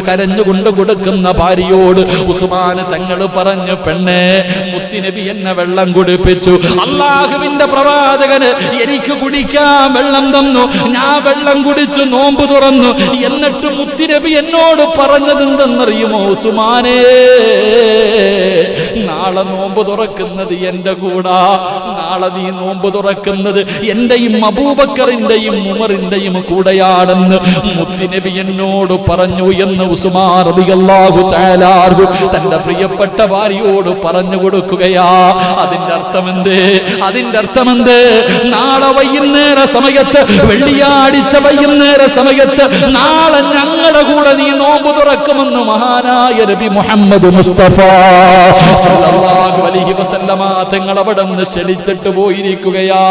കരഞ്ഞുകൊണ്ട് കൊടുക്കുന്ന ഭാര്യയോട് ഉസ്മാൻ തങ്ങൾ പറഞ്ഞു, പെണ്ണെ, മുത്തുനബി എന്നെ വെള്ളം കുടിപ്പിച്ചു. അല്ലാഹുവിന്റെ പ്രവാചകന് എനിക്ക് കുടിക്കാൻ വെള്ളം തന്നു. ഞാൻ വെള്ളം കുടിച്ചു നോമ്പ് തുറന്നു. എന്നിട്ട് മുത്തുനബി എന്നോട് പറഞ്ഞതെന്തെന്നറിയുമോ? ഉസ്മാനേ, നാളെ നോമ്പ് തുറക്കുന്നത് എന്റെ കൂടാ. നാളെ നീ നോമ്പ് തുറക്കുന്നത് എന്റെയും അബൂബക്കറിന്റെയും ഉമറിന്റെയും കൂടെയാണെന്ന് മുത്തുനബി എന്നോട് പറഞ്ഞു എന്ന് ഉസ്മാൻ റളിയല്ലാഹു തആല അൻഹു തന്റെ പ്രിയപ്പെട്ട ഭാര്യയോട് പറഞ്ഞു കൊടുക്കുകയാ. അതിന്റെ അർത്ഥമെന്തേ? അതിന്റെ അർത്ഥമെന്തേ? നാളെ വൈകുന്നേര സമയത്ത്, വെള്ളിയാഴ്ച വൈകുന്നേര സമയത്ത്, നാളെ ഞങ്ങളുടെ ഞങ്ങളുടെ കൂടെ നീ നോമ്പ് തുറക്കുമെന്ന് മഹാനായ നബി മുഹമ്മദ് മുസ്തഫ സല്ലല്ലാഹു അലൈഹി വസല്ലമ തങ്ങൾ അവിടെ നിന്ന് ക്ഷണിച്ചിട്ട് പോയിരിക്കുകയാ.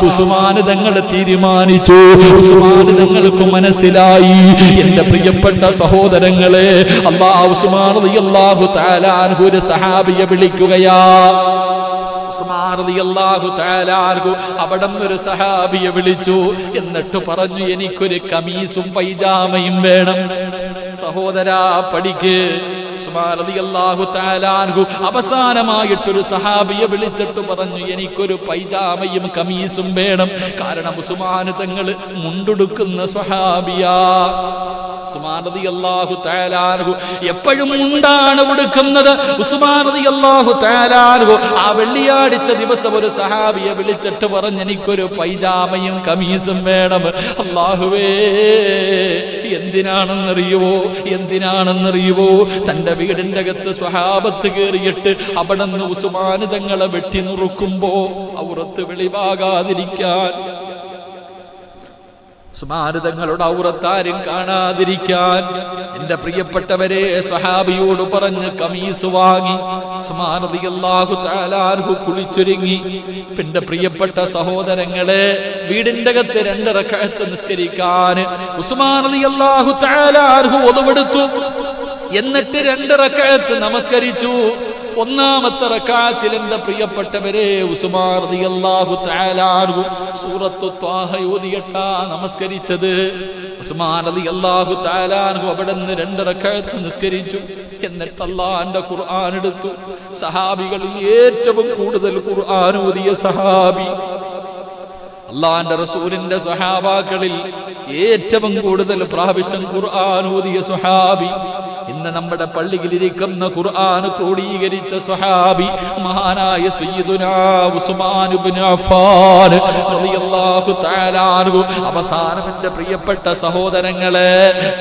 ഉസ്മാൻ തങ്ങൾ തീരുമാനിച്ചു, ഉസ്മാൻ തങ്ങൾക്ക് മനസ്സിലായി, എന്റെ പ്രിയപ്പെട്ട സഹോദരങ്ങളെ, ഉസ്മാൻ റളിയല്ലാഹു തആല അൻഹു ഒരു സഹാബിയെ വിളിക്കുകയാ. ഉസ്മാൻ റളിയല്ലാഹു തആല അൻഹു അവിടെ ഒരു സഹാബിയെ വിളിച്ചു. എന്നിട്ട് പറഞ്ഞു, എനിക്കൊരു കമീസും പൈജാമയും വേണം. സഹോദരാ പഠിക്ക്. ഉസ്മാൻ റളിയല്ലാഹു തആല അൻഹു അവസാനമായിട്ടൊരു സഹാബിയെ വിളിച്ചിട്ട് പറഞ്ഞു, എനിക്കൊരു പൈജാമയും കമീസും വേണം. കാരണം ഉസ്മാൻ തങ്ങൾ മുണ്ടുടുക്കുന്ന സ്വഹാബിയാ. ഉസ്മാൻ റളിയല്ലാഹു തആല അൻഹു എപ്പോഴും മുണ്ടാണ് ഉടുക്കുന്നത്. ഉസ്മാൻ റളിയല്ലാഹു തആല അൻഹു ആ വെള്ളിയാഴ്ച ദിവസം ഒരു സഹാബിയെ വിളിച്ചിട്ട് പറഞ്ഞു, എനിക്കൊരു പൈജാമയും കമീസും വേണം. അല്ലാഹുവേ, എന്തിനാണെന്നറിയുവോ തന്റെ വീടിന്റെ അകത്ത് സ്വഹാബത്ത് കയറിയിട്ട് അവിടെ നിന്ന് ഉസ്മാൻ തങ്ങളെ വെട്ടി നുറുക്കുമ്പോ ഔറത്ത് വെളിവാകാതിരിക്കാൻ, ഉസ്മാൻ തങ്ങളുടെ ഔറത്താരും കാണാതിരിക്കാൻ എന്റെ പ്രിയപ്പെട്ടവരെ സ്വഹാബിയോട് പറഞ്ഞ് കമീസ് വാങ്ങി. ഉസ്മാൻ റളിയല്ലാഹു തആല അൻഹു കുളിച്ചൊരുങ്ങി. എന്റെ പ്രിയപ്പെട്ട സഹോദരങ്ങളെ, വീടിന്റെ അകത്ത് 2 റക്അത്ത് നിസ്കരിക്കാൻ ഉസ്മാൻ റളിയല്ലാഹു തആല അൻഹു ഒളുവെടുത്തു. എന്നിട്ട് 2 റക്അത്ത് നമസ്കരിച്ചു. ഒന്നാമത്തെ റക്അത്തിൽ എന്റെ പ്രിയപ്പെട്ടവരെ ഉസ്മാൻ റളിയല്ലാഹു തആല അൻഹു സൂറത്തു ത്വാഹ ഓതിയിട്ടാ നമസ്കരിച്ചത്. ഉസ്മാൻ റളിയല്ലാഹു തആല അൻഹു അവിടെ നിന്ന് 2 റക്അത്ത് നിസ്കരിച്ചു. എന്നിട്ട് അല്ലാഹുവിന്റെ ഖുർആൻ എടുത്തു. സഹാബികളിൽ ഏറ്റവും കൂടുതൽ ഖുർആൻ ഓതിയ സഹാബി, അല്ലാഹുവിന്റെ റസൂലിന്റെ സ്വഹാബാക്കളിൽ ഏറ്റവും കൂടുതൽ പ്രാവശ്യം ഖുർആൻ ഓതിയ സ്വഹാബി, ഇന്ന് നമ്മുടെ പള്ളിയിലിരിക്കുന്ന ഖുർആൻ ക്രോഡീകരിച്ച സ്വഹാബി മഹാനായ സയ്യിദുനാ ഉസ്മാൻ ഇബ്നു അഫ്ഫാൻ റളിയല്ലാഹു തആല അൻഹു. അവസാനം എന്റെ പ്രിയപ്പെട്ട സഹോദരങ്ങളെ,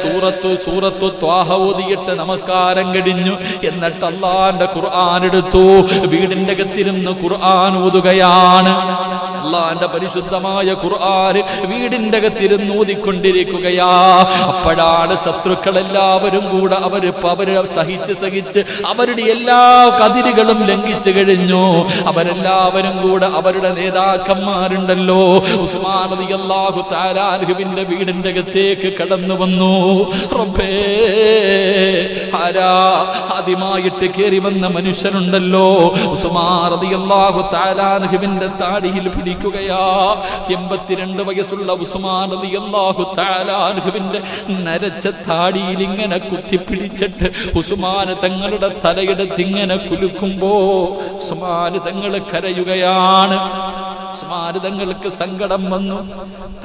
സൂറത്തു ത്വാഹ ഓതിയിട്ട് നമസ്കാരം കഴിഞ്ഞു. എന്നിട്ട് അല്ലാഹുവിന്റെ ഖുർആൻ എടുത്തു. വീടിന്റെ അകത്തിരുന്ന് ഖുർആൻ ഓതുകയാണ്. അല്ലാഹുവിന്റെ പരിശുദ്ധമായ ഖുർആൻ വീടിന്റെ അകത്തിരുന്ന് ഓതിക്കൊണ്ടിരിക്കുകയാ. അപ്പോഴാണ് ശത്രുക്കളെല്ലാവരും കൂടെ അവര് സഹിച്ച് അവരുടെ എല്ലാ കതിരുകളും ലംഘിച്ചു കഴിഞ്ഞു. അവരെല്ലാവരും കൂടെ അവരുടെ നേതാക്കന്മാരുണ്ടല്ലോ, ഉസ്മാൻ റളിയല്ലാഹു തആല അൻഹുവിന്റെ വീടിന്റെ അകത്തേക്ക് കടന്നു വന്നു. റബ്ബേ, ആദ്യമായിട്ട് കയറി വന്ന മനുഷ്യനുണ്ടല്ലോ, ഉസ്മാൻ റളിയല്ലാഹു തആല അൻഹുവിന്റെ താടിയിൽ പിടിക്കുകയാ. 82 വയസ്സുള്ള ഉസ്മാൻ റളിയല്ലാഹു തആല അൻഹുവിന്റെ നരച്ച താടിയിൽ ഇങ്ങനെ കുത്തിപ്പിടിച്ചിട്ട് ഉസ്മാൻ തങ്ങളുടെ തലയെടുത്ത് ഇങ്ങനെ കുലുക്കുമ്പോ ഉസ്മാൻ തങ്ങൾ കരയുകയാണ്. ഉസ്മാൻ തങ്ങൾക്ക് സങ്കടം വന്നു.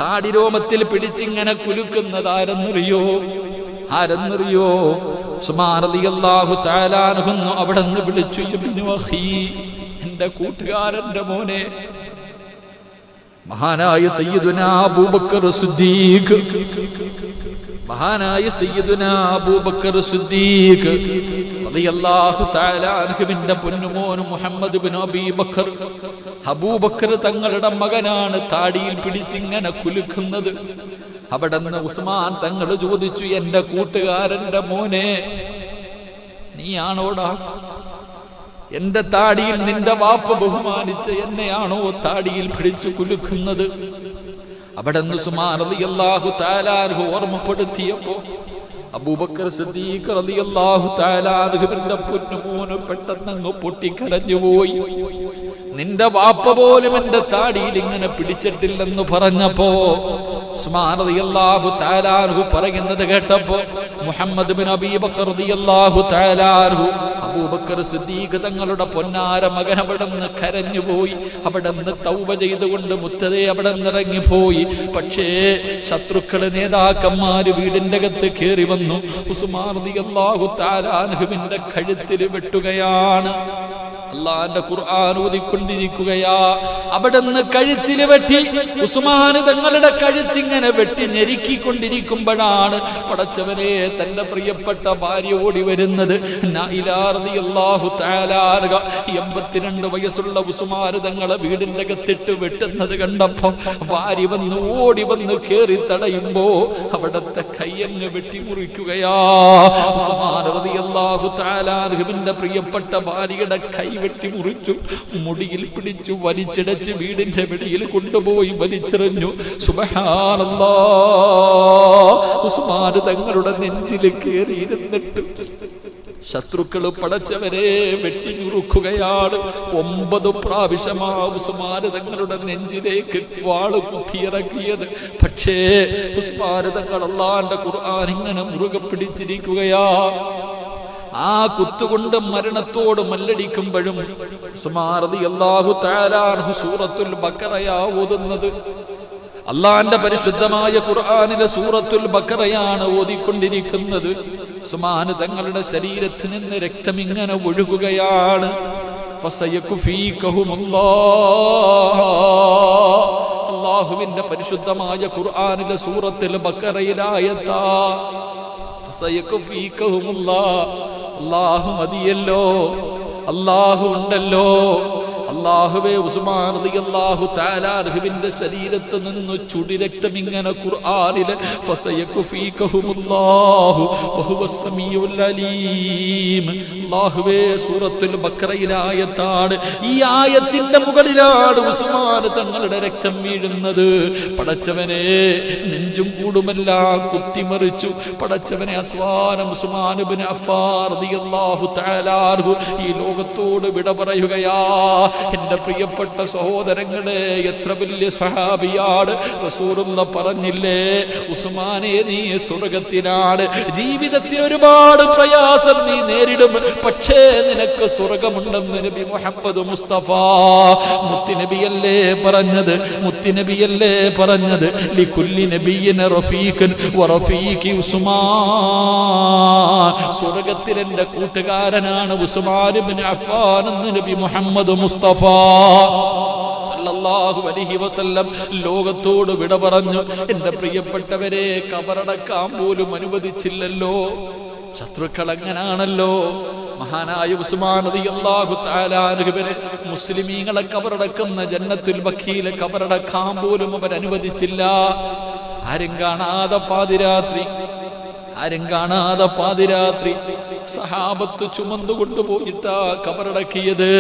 താടിരോമത്തിൽ പിടിച്ചിങ്ങനെ കുലുക്കുന്നത് ആരെന്നറിയോ? ഉസ്മാൻ റളിയല്ലാഹു തആല അൻഹു അവിടെ നിന്ന് വിളിച്ചു, ഇബ്നു അഖീ, എന്റെ കൂട്ടുകാരന്റെ മോനെ. മഹാനായ സയ്യിദുനാ അബൂബക്കർ സിദ്ദീഖ്, മഹാനായ സയ്യിദുനാ അബൂബക്കർ സിദ്ദീഖ് റളിയല്ലാഹു തആല അൻഹുവിന്റെ പൊന്നുമോൻ മുഹമ്മദ് ഇബ്നു അബീ ബക്കർ, അബൂബക്കർ തങ്ങളുടെ മകനാണ് താടിയിൽ പിടിച്ചിങ്ങനെ കുലുക്കുന്നത്. അവിടെ നിന്ന് ഉസ്മാൻ തങ്ങൾ ചോദിച്ചു, എന്റെ കൂട്ടുകാരന്റെ മോനെ, നീയാണോടാ എന്റെ താടിയിൽ നിന്റെ വാപ്പ ബഹുമാനിച്ച് എന്നെയാണോ താടിയിൽ പിടിച്ചു കുലുക്കുന്നത്? അവിടെ നിന്ന് ഉസ്മാൻ റളിയല്ലാഹു തആല അൻഹു ഓർമ്മപ്പെടുത്തിയപ്പോ അബൂബക്കർ സിദ്ദീഖ് റളിയല്ലാഹു തആല അൻഹുവിന്റെ പൊന്നുമോന് പെട്ടെന്ന് അങ്ങ് പൊട്ടിക്കരഞ്ഞുപോയി. നിന്റെ വാപ്പ പോലും എന്റെ താടിയിൽ ഇങ്ങനെ പിടിച്ചിട്ടില്ലെന്ന് പറഞ്ഞപ്പോ ഉസ്മാൻ റളിയല്ലാഹു തആല അൻഹു പറയുന്നത് കേട്ടപ്പോ മുഹമ്മദ് ഇബ്നു അബീ ബക്കർ റളിയല്ലാഹു തആല അൻഹു അബൂബക്കർ സിദ്ദീഖ് തങ്ങളുടെ പൊന്നാര മകൻ അവിടെ നിന്ന് കരഞ്ഞുപോയി. അവിടെ നിന്ന് തൗബ ചെയ്തുകൊണ്ട് മുത്തതേ അവിടെ നിന്ന് ഇറങ്ങിപ്പോയി. പക്ഷേ ശത്രുക്കള് നേതാക്കന്മാര് വീടിന്റെ അകത്ത് കയറി വന്നു. ഉസ്മാൻ റളിയല്ലാഹു തആല അൻഹുവിന്റെ കഴുത്തിൽ വെട്ടുകയാണ്. അല്ലാഹുവിന്റെ ഖുർആൻ ഓതിക്കൊണ്ടിരിക്കുകയാ. അവിടെ നിന്ന് കഴുത്തിൽ വെട്ടി. ഉസ്മാൻ തങ്ങളുടെ കഴുത്തിങ്ങനെ വെട്ടി ഞെരുക്കിക്കൊണ്ടിരിക്കുമ്പോഴാണ് പടച്ചവരെ തന്റെ പ്രിയപ്പെട്ട ഭാര്യ ഓടി വരുന്നത്. 82 വയസ്സുള്ള ഉസ്മാൻ തങ്ങളെ വീടിന്റെ അകത്തിട്ട് വെട്ടുന്നത് കണ്ടപ്പോ ഭാര്യ വന്ന് ഓടി വന്ന് കേറി തടയുമ്പോ അവിടത്തെ കയ്യങ്ങ് വെട്ടിമുറിക്കുകയാ. ഉസ്മാൻ റളിയല്ലാഹു തആല അൻഹുവിന്റെ പ്രിയപ്പെട്ട ഭാര്യയുടെ കൈ വെട്ടിമുറിച്ചു, മുടിയിൽ പിടിച്ചു വലിച്ചിടച്ച് വീടിന്റെ വെളിയിൽ കൊണ്ടുപോയി വലിച്ചെറിഞ്ഞു. സുബ്ഹാനല്ലാഹ്, ഉസ്മാൻ തങ്ങളുടെ നെഞ്ചിൽ കയറിയിരുന്നിട്ട് ശത്രുക്കൾ പടച്ചവരെ വെട്ടിഞ്ഞുറുക്കുകയാണ്. 9 പ്രാവശ്യമാ ഉസ്മാൻ തങ്ങളുടെ നെഞ്ചിലേക്ക് വാള് കുത്തിയിറക്കിയത്. പക്ഷേ ഉസ്മാൻ തങ്ങൾ അല്ലാഹുവിന്റെ ഖുർആൻ ഇങ്ങനെ മുറുകെ പിടിച്ചിരിക്കുകയാ. ആ കുത്തുകൊണ്ട് മരണത്തോട് മല്ലടിക്കുമ്പോഴും ഉസ്മാൻ റളിയല്ലാഹു തആല അൻഹു സൂറത്തുൽ ബഖറയാ ഓതുന്നത്. അള്ളാന്റെ പരിശുദ്ധമായ ഖുർആനിലെ സൂറത്തുൽ ബഖറയാണ് ഓതിക്കൊണ്ടിരിക്കുന്നത്. ഉസ്മാൻ തങ്ങളുടെ ശരീരത്തിൽ നിന്ന് രക്തം ഇങ്ങനെ ഒഴുകുകയാണ്. അള്ളാഹുവിന്റെ പരിശുദ്ധമായ ഖുർആനിലെ സൂറത്തുൽ ബഖറയിലായത്താ അല്ലാഹു മതിയല്ലോ, അല്ലാഹു ഉണ്ടല്ലോ. അല്ലാഹുവേ, ഉസ്മാൻ റളിയല്ലാഹു തആല അൻഹുവിന്റെ ശരീരത്തിൽ നിന്ന് ചുടിരക്തം ഇങ്ങനെ ഖുർആനിലെ ഫസയകുഫീകഹുമുല്ലാഹു വഹുവസ് സമീഉൽ അലീം. അല്ലാഹുവേ, സൂറത്തുൽ ബഖറയിലെ ആയത്താണ്. ഈ ആയത്തിന്റെ മുകളിലാണ് ഉസ്മാൻ തങ്ങളുടെ രക്തം വീഴുന്നത്. പടച്ചവനെ, നെഞ്ചും കൂടുമെല്ലാം കുത്തിമറിച്ചു. പടച്ചവനെ, അസ്വാനം ഉസ്മാൻ ഇബ്നു അഫ്ഫാൻ റളിയല്ലാഹു തആല അൻഹു ഈ ലോകത്തോട് വിട പറയുകയാ. എന്റെ പ്രിയപ്പെട്ട സഹോദരങ്ങളെ, എത്ര വലിയ സ്വഹാബിയാണ്. റസൂലുള്ളാഹി പറഞ്ഞില്ലേ, ഉസ്മാനെ നീ സ്വർഗത്തിലാണ്. ജീവിതത്തിൽ ഒരുപാട് പ്രയാസം നീ നേരിടും, പക്ഷേ നിനക്ക് സ്വർഗമുണ്ടെന്ന് നബി മുഹമ്മദ് മുസ്തഫ മുത്തുനബിയല്ലേ പറഞ്ഞത്. മുത്തുനബിയല്ലേ പറഞ്ഞത്, ലികുല്ലി നബിയിൻ റഫീഖൻ വറഫീഖി ഉസ്മാൻ. സ്വർഗത്തിൽ എന്റെ കൂട്ടുകാരനാണ് ഉസ്മാൻ ഇബ്നു അഫ്ഫാൻ എന്ന് നബി മുഹമ്മദ് മുസ്തഫ സല്ലല്ലാഹു അലൈഹി വസല്ലം ലോകത്തോട് വിട പറഞ്ഞു. എന്റെ പ്രിയപ്പെട്ടവരെ, കബറടക്കാൻ പോലും അനുവദിച്ചില്ലല്ലോ. ശത്രുക്കൾ അങ്ങനാണല്ലോ. മഹാനായ ഉസ്മാൻ റളിയല്ലാഹു തആല അൻഹുവിനെ മുസ്ലിമീങ്ങളെ കബറടക്കുന്ന ജന്നത്തുൽ ബഖീലെ കബറടക്കാൻ പോലും അവർ അനുവദിച്ചില്ല. ആരും കാണാതെ പാതിരാത്രി സഹാബത്ത് ചുമന്നുകൊണ്ടുപോയിട്ടാ കബറടക്കിയത്.